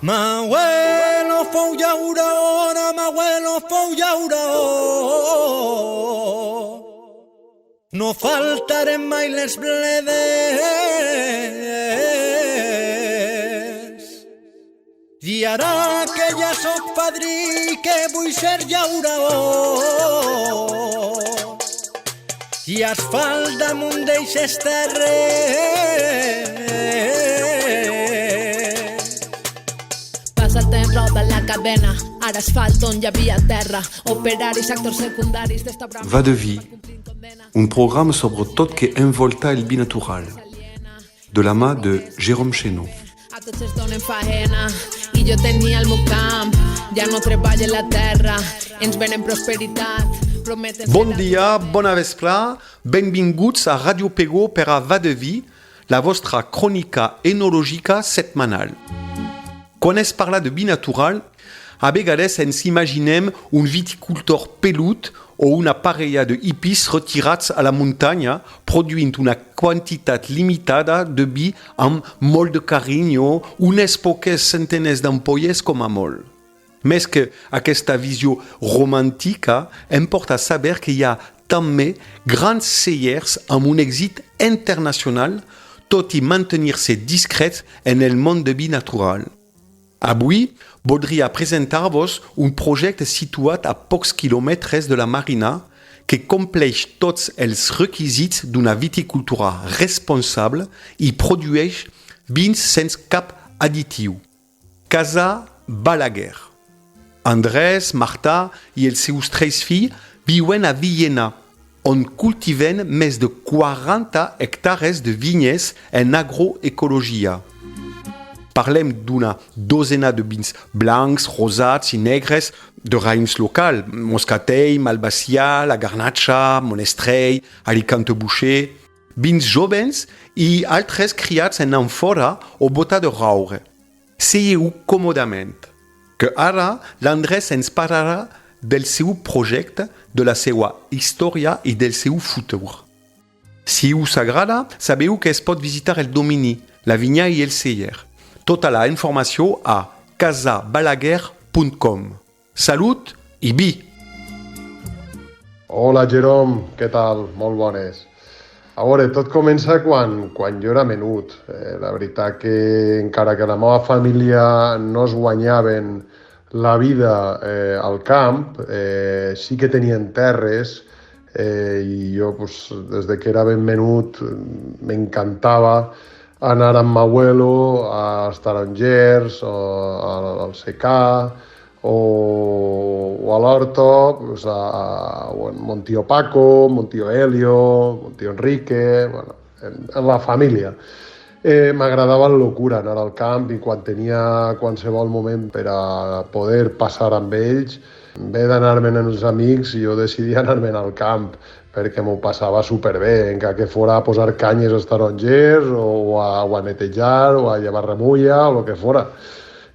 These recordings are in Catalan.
M'abuelo fou llaurona, m'abuelo fou llauró. No faltarem mai les bledes. I ara que ja soc padrí, que vull ser llaurador, i asfalt damunt d'eixes terres. Passa el temps, roda la cadena, ara asfalt on hi havia terra, operaris, actors secundaris d'esta brama. Va de vie, un programme sobre tot que envolta el binatural, de la mà de Jérôme Chénaud. A tots es donen faena, i jo tenia el meu camp, ja no treballo en la terra, ens venen prosperitat. Bon dia, bona vesprà, benvinguts a Radio Pego per a Va de Vie, la vostra crònica enològica setmanal. Quan es parla de binatural, a vegades ens imaginem un viticultor pelut o una parella de hippies retirats a la muntanya produint una quantitat limitada de vi amb molt de carinyo, unes poques centenes d'ampolles com a molt. Més que aquesta visió romàntica, importa saber que hi ha també grans cellers amb un èxit internacional, tot i mantenir-se discret en el món de vi natural. Avui voldria presentar-vos un projecte situat a pocs quilòmetres de la Marina que compleix tots els requisits d'una viticultura responsable i produeix vins sense cap additiu. Casa Balaguer. Andrés, Marta i els seus 3 fills viuen a Villena, on cultiven més de 40 hectares de vinyes en agroecologia. Parlem d'una dosena de vins blancs, rosats i negres de raïms locals, Moscatell, Malvasia, la Garnacha, Monestrell, Alicante Boucher, vins jovens i altres criats en amfora o bota de roure. Seieu còmodament, que ara l'Andrés ens parlarà del seu projecte, de la seva història i del seu futur. Si us agrada, sabeu que es pot visitar el domini, la vinya i el celler. Tota la informació a casabalaguer.com. Salut i vi! Hola, Jerome, què tal? Molt bones. A veure, tot comença quan jo era menut. La veritat que encara que la meva família no es guanyaven la vida al camp, sí que tenien terres i jo, des que era ben menut, m'encantava anar amb m'abuelo als tarongers, al secà, o a l'horto, o en mon tio Paco, mon tio Helio, mon tio Enrique, en la família. M'agradava la locura anar al camp i quan tenia qualsevol moment per a poder passar amb ells, en vez d'anar-me'n amb els amics, jo decidia anar-me'n al camp perquè m'ho passava superbé, encara que fora a posar canyes als tarongers o a netejar o a llevar remulla o el que fora.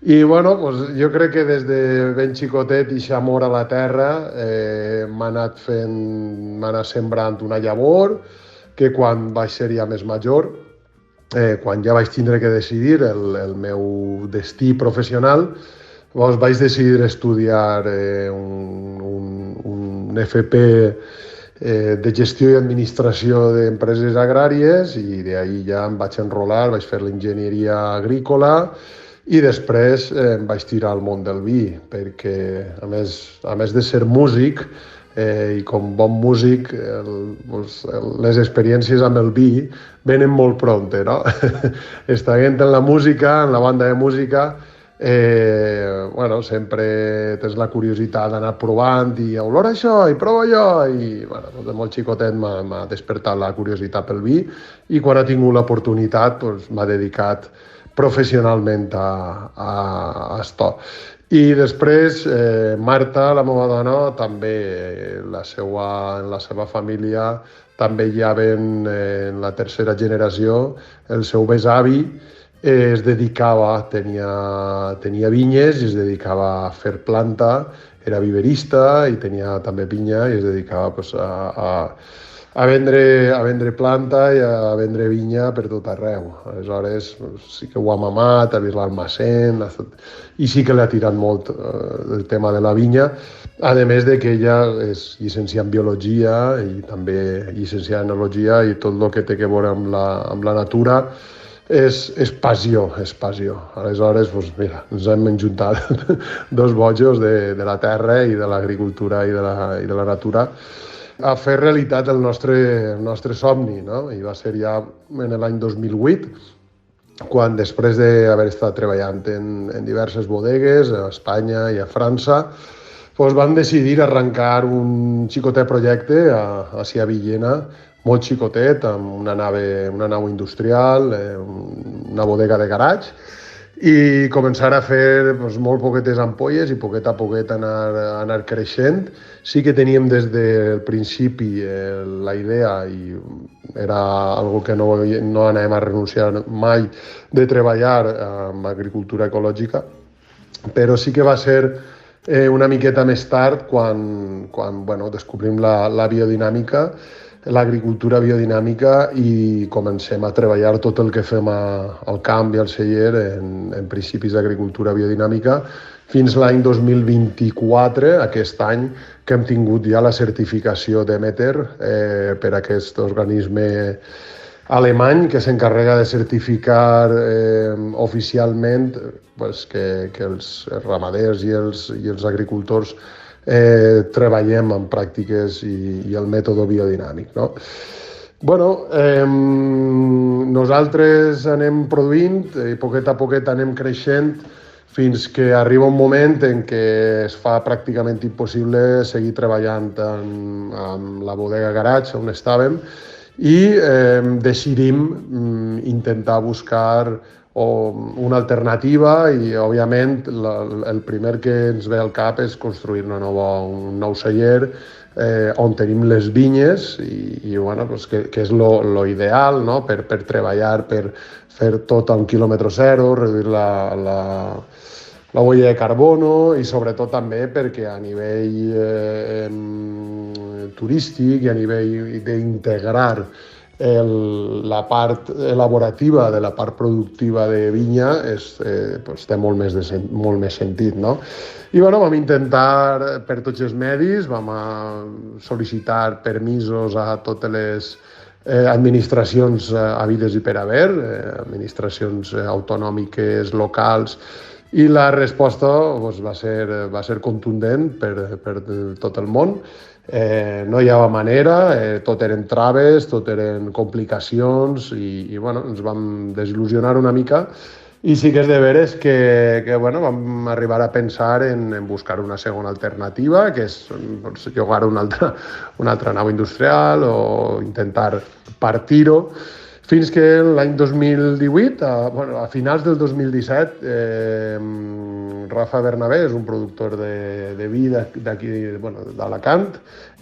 I bueno, jo crec que des de ben xicotet aquest amor a la terra m'ha anat sembrant una llavor que quan vaig ser ja més major, quan ja vaig tindre que decidir el meu destí professional, vaig decidir estudiar un FP de gestió i administració d'empreses agràries i d'ahir ja em vaig enrolar, vaig fer l'enginyeria agrícola i després em vaig tirar al món del vi perquè, a més de ser músic i com bon músic, les experiències amb el vi venen molt prompte, no? Estant en la música, en la banda de música, sempre tens la curiositat d'anar provant i olor això i prova allò i de molt xicotet m'ha despertat la curiositat pel vi i quan ha tingut l'oportunitat m'ha dedicat professionalment a esto. I després Marta, la meva dona, també en la seva família també ja ven en la tercera generació el seu besavi es dedicava, tenia vinyes i es dedicava a fer planta, era viverista i tenia també vinya i es dedicava vendre planta i a vendre vinya per tot arreu. Aleshores, sí que ho ha mamat, ha vist l'almacén, i sí que l'ha tirat molt el tema de la vinya, a més de que ella és llicenciada en biologia i també llicenciada en enologia, i tot el que té a veure amb la natura és passió, és passió. Aleshores, doncs mira, ens hem enjuntat dos bojos de la terra i de l'agricultura i de la natura a fer realitat el nostre somni, no? I va ser ja en l'any 2008, quan després d'haver estat treballant en diverses bodegues a Espanya i a França, doncs vam decidir arrencar un xicotet projecte a Villena, molt xicotet, amb una nau industrial, una bodega de garatge, i començar a fer molt poquetes ampolles i poquet a poquet anar creixent. Sí que teníem des del principi la idea, i era algo que no anàvem a renunciar mai, de treballar amb agricultura ecològica, però sí que va ser una miqueta més tard quan descobrim la biodinàmica, l'agricultura biodinàmica, i comencem a treballar tot el que fem al camp i al celler en principis d'agricultura biodinàmica fins l'any 2024, aquest any que hem tingut ja la certificació Demeter per aquest organisme alemany que s'encarrega de certificar oficialment que els ramaders i els agricultors treballem en pràctiques i el mètode biodinàmic, no? Nosaltres anem produint i poquet a poquet anem creixent fins que arriba un moment en què es fa pràcticament impossible seguir treballant amb la bodega garatge on estàvem, i decidim intentar buscar una alternativa, i òbviament el primer que ens ve al cap és construir un nou celler on tenim les vinyes, i que és lo ideal, no? Per treballar, per fer tot a 1 quilòmetre zero, reduir la huella de carbono, i sobretot també perquè a nivell turístic i a nivell d'integrar la part elaborativa de la part productiva de vinya té molt més sentit, no? I vam intentar per tots els medis, vam sol·licitar permisos a totes les administracions habides i per haver, administracions autonòmiques, locals, i la resposta va ser contundent per tot el món. No hi havia manera, tot eren traves, tot eren complicacions, i ens vam desil·lusionar una mica, i sí que és de veres que vam arribar a pensar en buscar una segona alternativa, que és llogar una altra nau industrial o intentar partir-ho, fins que l'any 2018, a finals del 2017, Rafa Bernabé és un productor de vi d'aquí d'Alacant,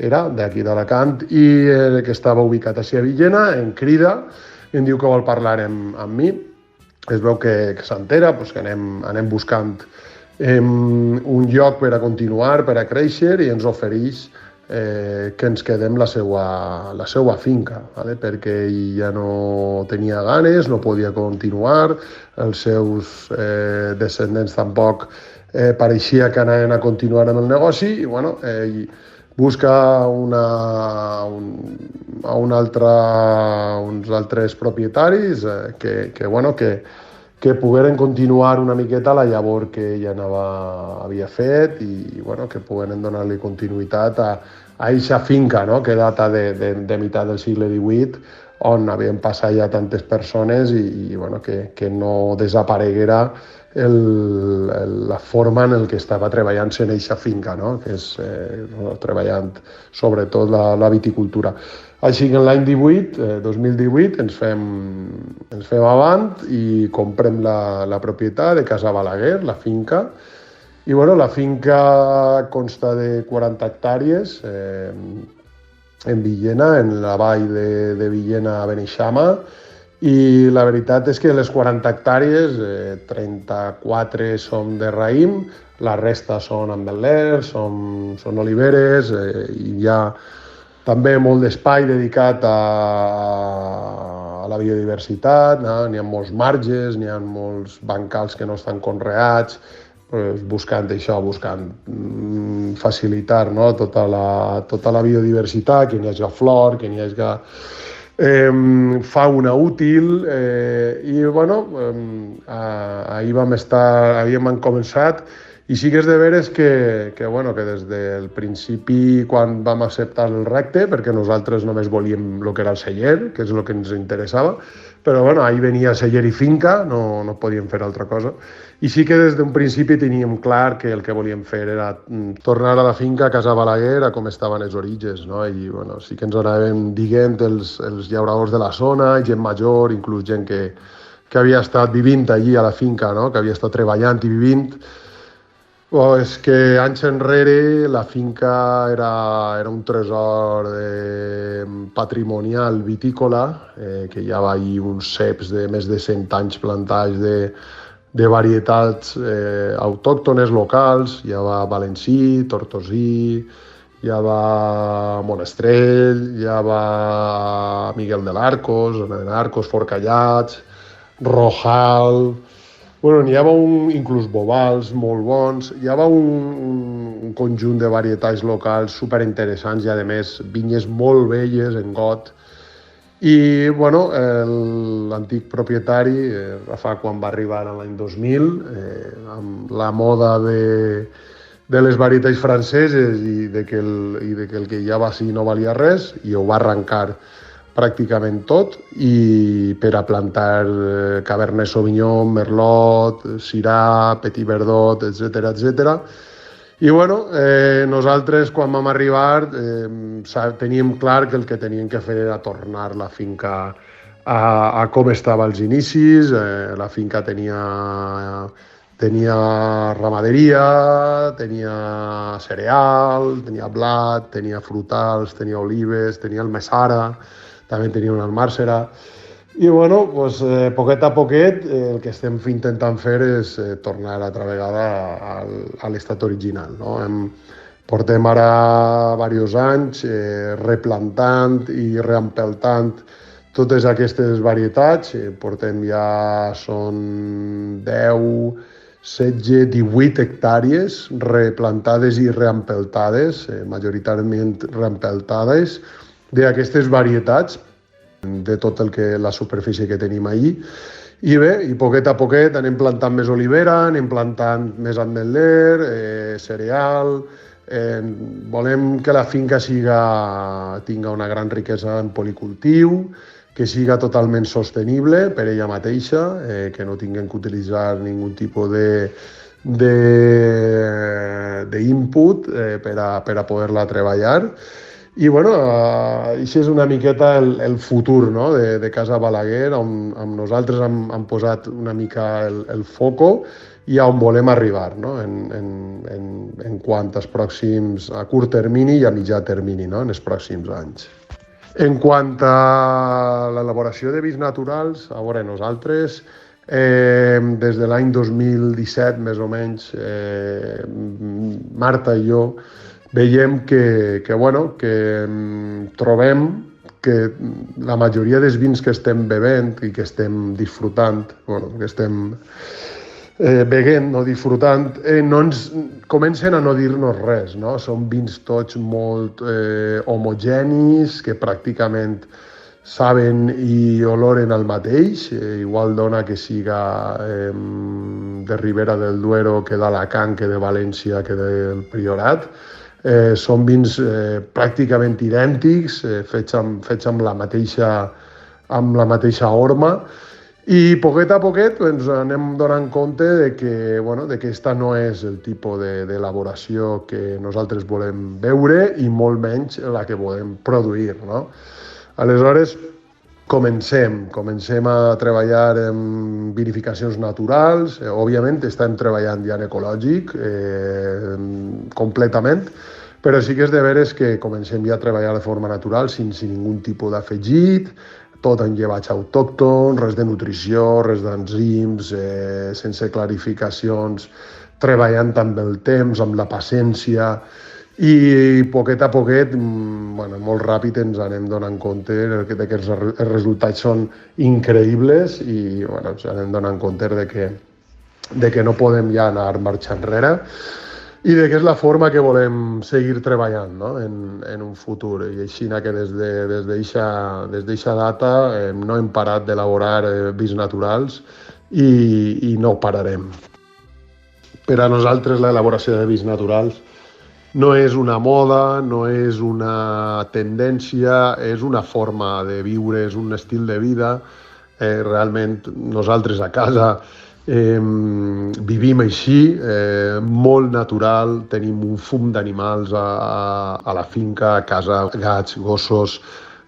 d'aquí d'Alacant, i que estava ubicat a Villena, em crida, em diu que vol parlar amb mi. Es veu que s'entera, que anem buscant un lloc per a continuar, per a créixer, i ens ofereix que ens quedem la seva finca, perquè ell ja no tenia ganes, no podia continuar, els seus descendents tampoc pareixia que anaven a continuar amb el negoci, i ell busca uns altres propietaris que pogueren continuar una miqueta la llavor que ella havia fet, i que pogueren donar-li continuïtat a eixa finca, no? Que data de meitat del segle XVIII, on havien passat ja tantes persones, i que no desapareguera la forma en què estava treballant-se en eixa finca, no? Que és treballant sobretot la viticultura. Així que en l'any 2018 ens fem avant i comprem la propietat de Casa Balaguer, la finca. I la finca consta de 40 hectàrees en Villena, en la vall de Villena a Beneixama, i la veritat és que les 40 hectàrees, 34 són de raïm, la resta són ametllers, són oliveres, i hi ha També molt d'espai dedicat a la biodiversitat, no? N'hi ha molts marges, n'hi ha molts bancals que no estan conreats, buscant facilitar, no? tota la biodiversitat, que n'hi hagi flor, que n'hi hagi fauna útil, i bueno, ahir havíem començat, i sí que és de veres que des del principi, quan vam acceptar el repte, perquè nosaltres només volíem el que era el celler, que és el que ens interessava, però ahir venia celler i finca, no podíem fer altra cosa, i sí que des d'un principi teníem clar que el que volíem fer era tornar a la finca a Casa Balaguer a com estaven els orígens, no? I sí que ens anàvem dient els llauradors de la zona, gent major, inclús gent que havia estat vivint allí a la finca, no? Que havia estat treballant i vivint. És que anys enrere la finca era un tresor patrimonial vitícola, que hi havia allí uns ceps de més de 100 anys plantats de varietats autòctones locals. Hi havia valencí, tortosí, hi havia monestrell, hi havia Miguel de l'Arcos, Forcallats, Rojal. N'hi havia inclús bovals molt bons, hi havia un conjunt de varietats locals superinteressants i, a més, vinyes molt velles en got. I, l'antic propietari, Rafa, quan va arribar l'any 2000, amb la moda de les varietats franceses i de que el que hi havia sí no valia res, i ho va arrencar pràcticament tot, i per a plantar Cabernet Sauvignon, Merlot, Syrah, Petit Verdot, etc. I nosaltres quan vam arribar teníem clar que el que teníem que fer era tornar la finca a com estava als inicis. La finca tenia ramaderia, tenia cereal, tenia blat, tenia frutals, tenia olives, tenia almessara, també tenia una almàssera. I, poquet a poquet, el que estem intentant fer és tornar altra vegada a l'estat original, no? Portem ara diversos anys replantant i reempeltant totes aquestes varietats. Portem són 10, 16, 18 hectàrees replantades i reempeltades, majoritàriament reempeltades, d'aquestes varietats, de tot la superfície que tenim allí. I bé, poquet a poquet anem plantant més olivera, anem plantant més ametler, cereal. Volem que la finca tinga una gran riquesa en policultiu, que siga totalment sostenible per ella mateixa, que no tinguem que utilitzar ningun tipus d'input per a poder-la treballar. I, això és una miqueta el futur, no? de Casa Balaguer, on nosaltres hem posat una mica el foco i on volem arribar, no? en quant als pròxims, a curt termini i a mitjà termini, no? En els pròxims anys. En quant a l'elaboració de vins naturals, nosaltres des de l'any 2017, més o menys, Marta i jo veiem que trobem que la majoria dels vins que estem bevent i que estem disfrutant, que estem beguent, no disfrutant, comencen a no dir-nos res, no? Són vins tots molt homogenis, que pràcticament saben i oloren el mateix, igual dona que siga de Ribera del Duero, que d'Alacant, que de València, que del Priorat. Són vins pràcticament idèntics, fets amb la mateixa horma, i poquet a poquet ens anem donant compte de que aquesta no és el tipus d'elaboració que nosaltres volem beure i molt menys la que volem produir, no? Aleshores, comencem a treballar en vinificacions naturals. Òbviament estem treballant ja en ecològic completament, però sí que és de veres que comencem ja a treballar de forma natural, sense ningun tipus d'afegit, tot en llevatge autòcton, res de nutrició, res d'enzims, sense clarificacions, treballant amb el temps, amb la paciència. i poquet a poquet, molt ràpid ens anem donant compte que els resultats són increïbles i ens anem donant compte de que no podem ja anar marxa enrere i que és la forma que volem seguir treballant, no? en un futur. I així que des d'eixa data no hem parat d'elaborar vins naturals i no pararem. Per a nosaltres l'elaboració de vins naturals no és una moda, no és una tendència, és una forma de viure, és un estil de vida. Realment nosaltres a casa vivim així, molt natural, tenim un fum d'animals a la finca, a casa, gats, gossos,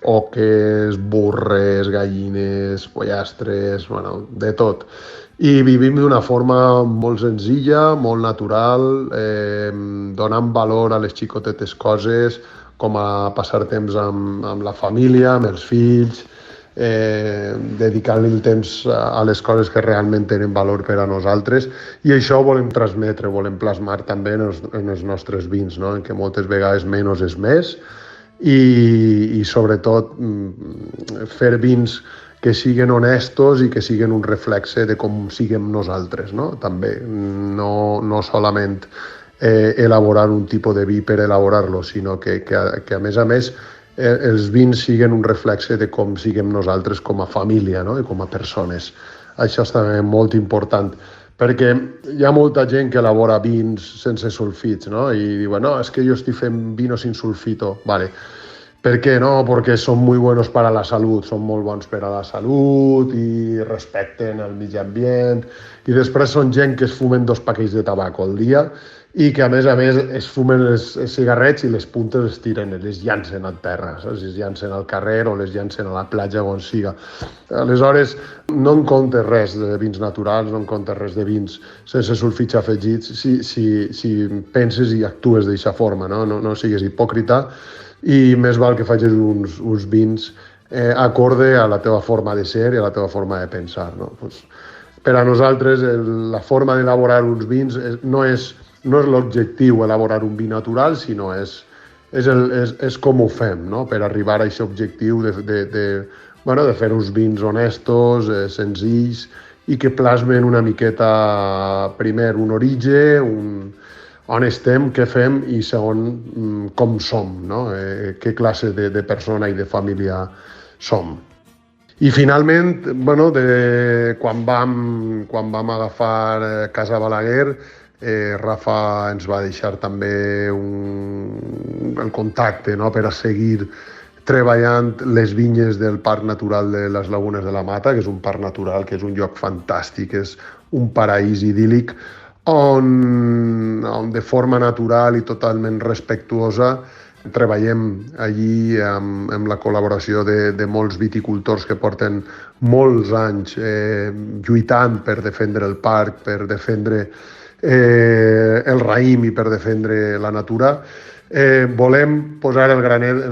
oques, burres, gallines, pollastres, de tot. I vivim d'una forma molt senzilla, molt natural, donant valor a les xicotetes coses, com a passar temps amb la família, amb els fills, dedicant-li el temps a les coses que realment tenen valor per a nosaltres, i això ho volem transmetre, volem plasmar també en els nostres vins, no? En què moltes vegades menys és més, i sobretot fer vins que siguin honestos i que siguin un reflexe de com siguem nosaltres, no? També, no solament elaborar un tipus de vi per elaborar-lo, sinó que a més els vins siguin un reflexe de com siguem nosaltres com a família, no? I com a persones. Això és també molt important, perquè hi ha molta gent que elabora vins sense sulfits, no? I diuen, no, és que jo estic fent vino sin sulfito. Vale. ¿Per qué? No, porque son muy buenos para la salud, són molt bons per a la salut i respecten el medi ambient. I després són gent que es fumen 2 paquets de tabaco al dia i que a més es fumen els cigarrets i les puntes les tiren, les llancen a terra, saps? Les llancen al carrer o les llancen a la platja on siga. Aleshores, no en comptes res de vins naturals, no en comptes res de vins sense sulfits afegits, si penses i actues d'aquesta forma, no sigues hipòcrita, i més val que facis uns vins acorde a la teva forma de ser i a la teva forma de pensar, no? Pues, per a nosaltres la forma d'elaborar uns vins no és l'objectiu elaborar un vi natural, sinó és com ho fem, no? Per arribar a aquest objectiu de fer uns vins honestos, senzills i que plasmen una miqueta primer un origen, on estem, què fem i segon, com som, no? Què classe de persona i de família som. I finalment, quan vam agafar Casa Balaguer, Rafa ens va deixar també el contacte, no? Per a seguir treballant les vinyes del Parc Natural de les Lagunes de la Mata, que és un parc natural, que és un lloc fantàstic, és un paraís idíl·lic, on de forma natural i totalment respectuosa treballem allí amb la col·laboració de molts viticultors que porten molts anys lluitant per defendre el parc, per defendre el raïm i per defendre la natura. Volem posar el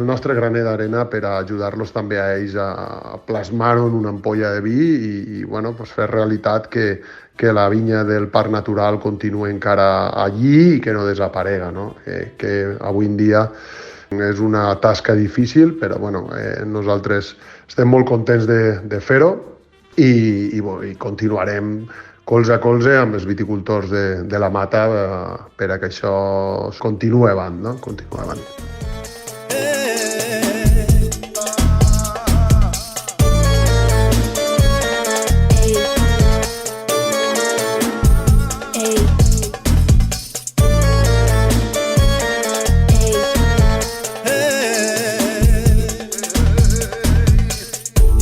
nostre graner d'arena per a ajudar-los també a ells a plasmar-ho en una ampolla de vi i fer realitat que la vinya del Parc Natural continua encara allí i que no desaparega, no? Que avui en dia és una tasca difícil, però nosaltres estem molt contents de fer-ho i continuarem colze a colze amb els viticultors de la Mata per a que això continuï avant, no? Continuï avant.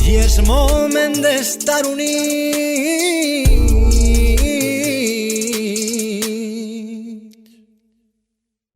I és moment d'estar units